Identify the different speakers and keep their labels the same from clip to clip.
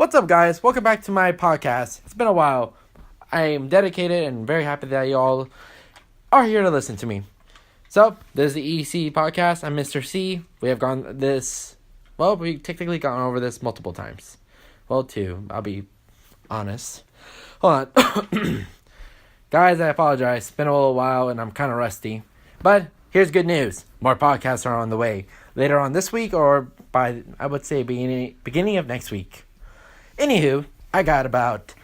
Speaker 1: What's up, guys? Welcome back to my podcast. It's been a while. I am dedicated and very happy that you all are here to listen to me. So, this is the EC podcast. I'm Mr. C. We have we technically gone over this multiple times. Well, two. I'll be honest. Hold on. Guys, I apologize. It's been a little while and I'm kind of rusty. But here's good news. More podcasts are on the way. Later on this week or by, I would say, beginning of next week. Anywho, I got about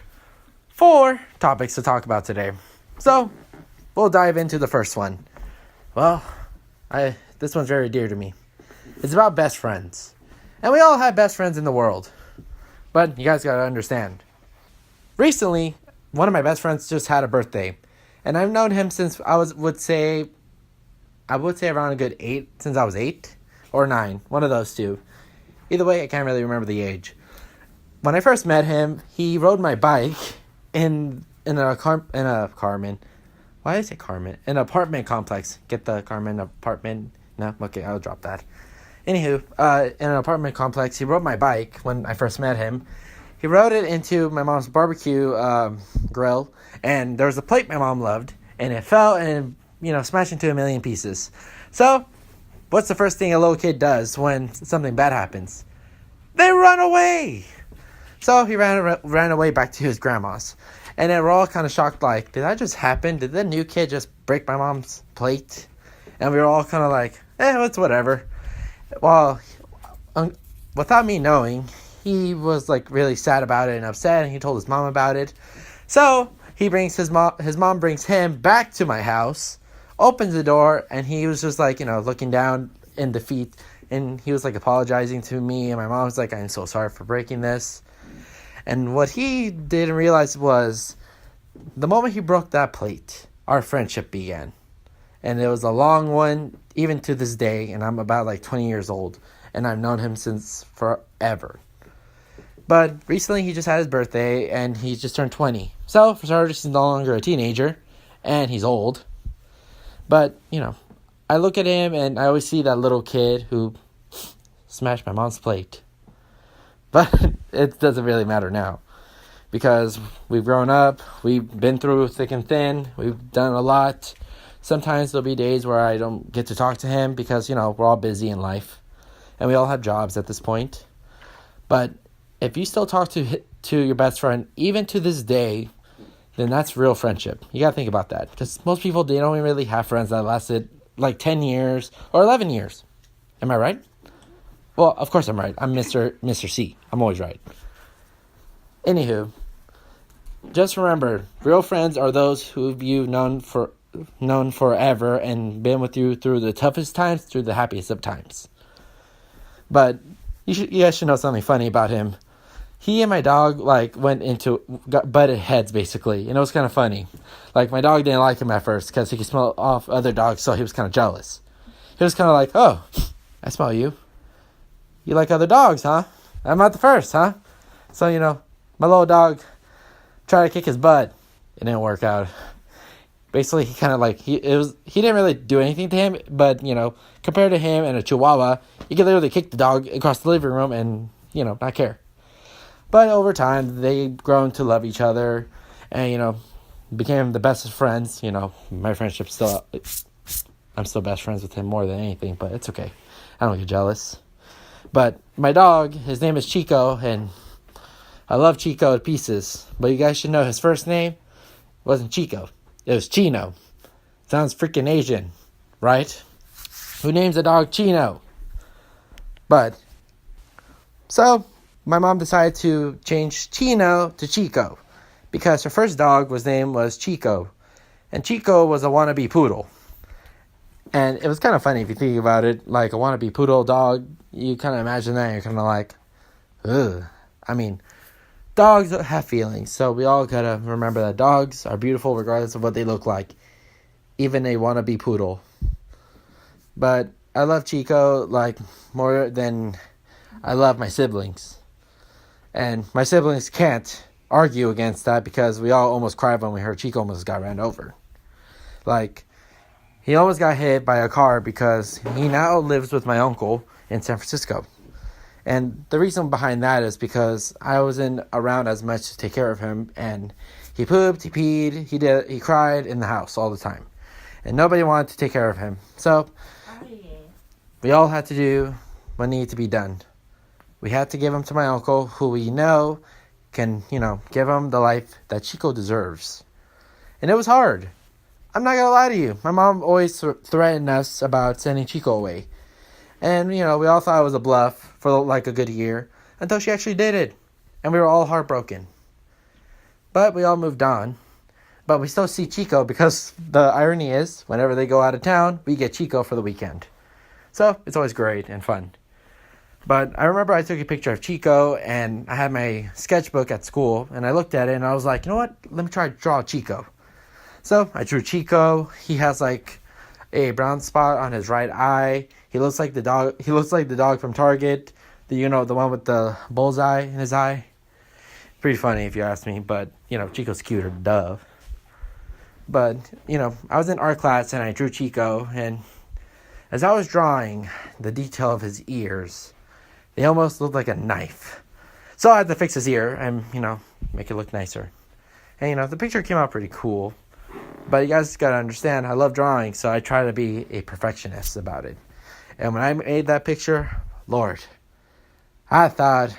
Speaker 1: 4 topics to talk about today. So, we'll dive into the first one. Well, this one's very dear to me. It's about best friends. And we all have best friends in the world. But you guys gotta understand. Recently, one of my best friends just had a birthday. And I've known him since I would say around a good 8, since I was 8 or 9. One of those two. Either way, I can't really remember the age. When I first met him, he rode my bike in an apartment complex. Get the Carmen apartment? No? Okay, I'll drop that. Anywho, in an apartment complex, he rode my bike when I first met him. He rode it into my mom's barbecue grill, and there was a plate my mom loved, and it fell and, smashed into a million pieces. So, what's the first thing a little kid does when something bad happens? They run away! So he ran away back to his grandma's. And then we're all kind of shocked, like, did that just happen? Did the new kid just break my mom's plate? And we were all kind of like, it's whatever. Well, without me knowing, he was, like, really sad about it and upset, and he told his mom about it. So he brings his mom brings him back to my house, opens the door, and he was just, like, looking down in defeat. And he was, like, apologizing to me, and my mom was like, I'm so sorry for breaking this. And what he didn't realize was, the moment he broke that plate, our friendship began. And it was a long one, even to this day, and I'm about like 20 years old, and I've known him since forever. But recently he just had his birthday, and he just turned 20. So, for starters, he's no longer a teenager, and he's old. But, I look at him, and I always see that little kid who smashed my mom's plate. But it doesn't really matter now, because we've grown up, we've been through thick and thin, we've done a lot. Sometimes there'll be days where I don't get to talk to him because, we're all busy in life, and we all have jobs at this point. But if you still talk to your best friend, even to this day, then that's real friendship. You gotta think about that, because most people, they don't really have friends that lasted like 10 years or 11 years. Am I right? Well, of course I'm right. I'm Mr. C. I'm always right. Anywho, just remember, real friends are those who you've known forever and been with you through the toughest times, through the happiest of times. But you guys should know something funny about him. He and my dog got butted heads basically, and it was kind of funny. Like, my dog didn't like him at first because he could smell off other dogs, so he was kind of jealous. He was kind of like, "Oh, I smell you. You like other dogs, huh? I'm not the first, huh?" So, my little dog tried to kick his butt. It didn't work out. Basically, he kind of he didn't really do anything to him, but, compared to him and a Chihuahua, you could literally kick the dog across the living room and, not care. But over time, they've grown to love each other and, became the best of friends. My friendship's I'm still best friends with him more than anything, but it's okay. I don't get jealous. But my dog, his name is Chico, and I love Chico to pieces. But you guys should know his first name wasn't Chico. It was Chino. Sounds freaking Asian, right? Who names a dog Chino? But, so, my mom decided to change Chino to Chico, because her first dog name was Chico. And Chico was a wannabe poodle. And it was kind of funny if you think about it, like a wannabe poodle dog. You kind of imagine that, and you're kind of like, ugh. I mean, dogs have feelings, so we all gotta remember that dogs are beautiful regardless of what they look like, even a wannabe poodle. But I love Chico, more than I love my siblings. And my siblings can't argue against that, because we all almost cried when we heard Chico almost got ran over. He almost got hit by a car because he now lives with my uncle in San Francisco. And the reason behind that is because I wasn't around as much to take care of him, and he pooped, he peed, he cried in the house all the time. And nobody wanted to take care of him. So we all had to do what needed to be done. We had to give him to my uncle, who we know can, give him the life that Chico deserves. And it was hard. I'm not going to lie to you. My mom always threatened us about sending Chico away. And, we all thought it was a bluff for like a good year until she actually did it. And we were all heartbroken. But we all moved on. But we still see Chico because the irony is, whenever they go out of town, we get Chico for the weekend. So it's always great and fun. But I remember I took a picture of Chico, and I had my sketchbook at school, and I looked at it, and I was like, you know what? Let me try to draw Chico. So I drew Chico. He has like a brown spot on his right eye. He looks like the dog. He looks like the dog from Target. The one with the bullseye in his eye. Pretty funny if you ask me, but Chico's cuter, duh. But I was in art class and I drew Chico, and as I was drawing the detail of his ears, they almost looked like a knife. So I had to fix his ear and, make it look nicer. And, the picture came out pretty cool. But you guys got to understand, I love drawing, so I try to be a perfectionist about it. And when I made that picture, Lord, I thought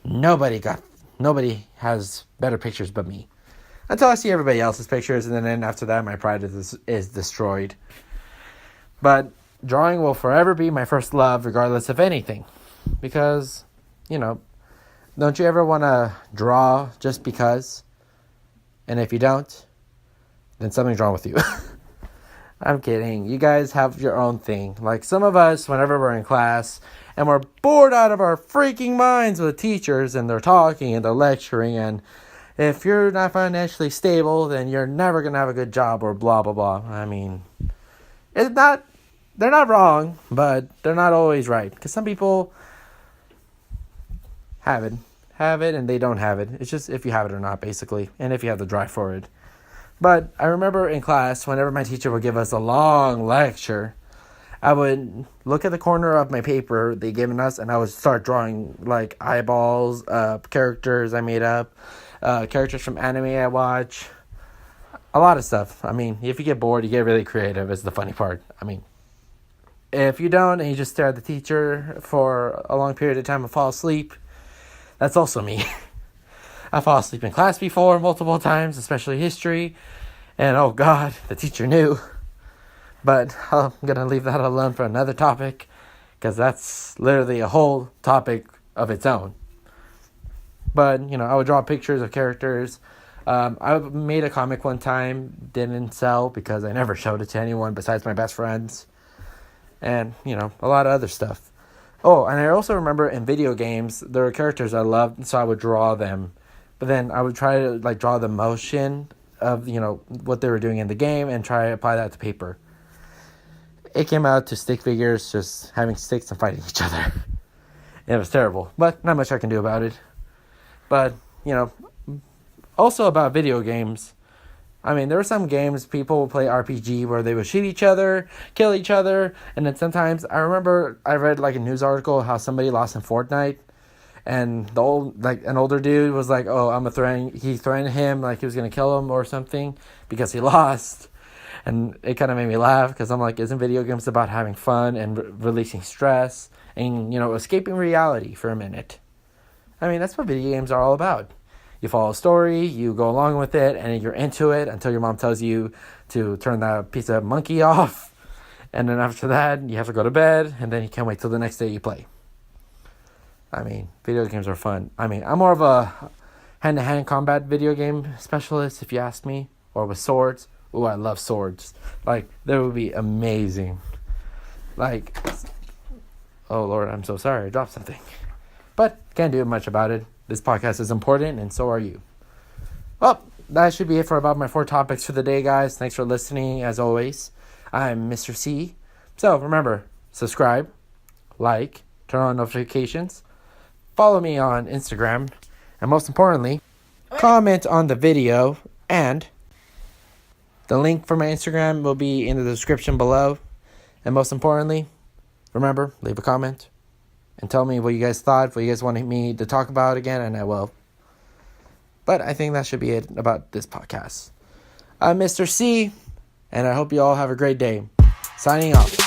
Speaker 1: nobody has better pictures but me. Until I see everybody else's pictures, and then after that, my pride is destroyed. But drawing will forever be my first love, regardless of anything. Because, don't you ever want to draw just because? And if you don't, then something's wrong with you. I'm kidding. You guys have your own thing. Like some of us, whenever we're in class, and we're bored out of our freaking minds with teachers, and they're talking and they're lecturing, and if you're not financially stable, then you're never going to have a good job, or blah, blah, blah. I mean, they're not wrong, but they're not always right. Because some people have it, and they don't have it. It's just if you have it or not, basically, and if you have the drive for it. But I remember in class, whenever my teacher would give us a long lecture, I would look at the corner of my paper they given us, and I would start drawing like eyeballs, characters I made up, characters from anime I watch, a lot of stuff. I mean, if you get bored, you get really creative is the funny part. I mean, if you don't and you just stare at the teacher for a long period of time and fall asleep, that's also me. I fall asleep in class before multiple times, especially history, and oh God, the teacher knew. But I'm going to leave that alone for another topic, because that's literally a whole topic of its own. But, I would draw pictures of characters. I made a comic one time, didn't sell because I never showed it to anyone besides my best friends. And, a lot of other stuff. Oh, and I also remember in video games, there were characters I loved, so I would draw them. But then I would try to, draw the motion of, what they were doing in the game and try to apply that to paper. It came out to stick figures, just having sticks and fighting each other. It was terrible, but not much I can do about it. But, also about video games, I mean, there were some games people would play RPG where they would shoot each other, kill each other, and then sometimes, I remember I read a news article how somebody lost in Fortnite, and an older dude was like, oh, he threatened him, he was going to kill him or something, because he lost, and it kind of made me laugh, because I'm like, isn't video games about having fun and releasing stress, and, escaping reality for a minute? I mean, that's what video games are all about. You follow a story, you go along with it, and you're into it until your mom tells you to turn that piece of monkey off. And then after that, you have to go to bed, and then you can't wait till the next day you play. I mean, video games are fun. I mean, I'm more of a hand-to-hand combat video game specialist, if you ask me. Or with swords. Ooh, I love swords. That would be amazing. Oh Lord, I'm so sorry, I dropped something. But can't do much about it. This podcast is important, and so are you. Well, that should be it for about my 4 topics for the day, guys. Thanks for listening, as always. I'm Mr. C. So, remember, subscribe, like, turn on notifications, follow me on Instagram, and most importantly, comment on the video, and the link for my Instagram will be in the description below. And most importantly, remember, leave a comment, and tell me what you guys thought, what you guys wanted me to talk about again, and I will. But I think that should be it about this podcast. I'm Mr. C, and I hope you all have a great day. Signing off.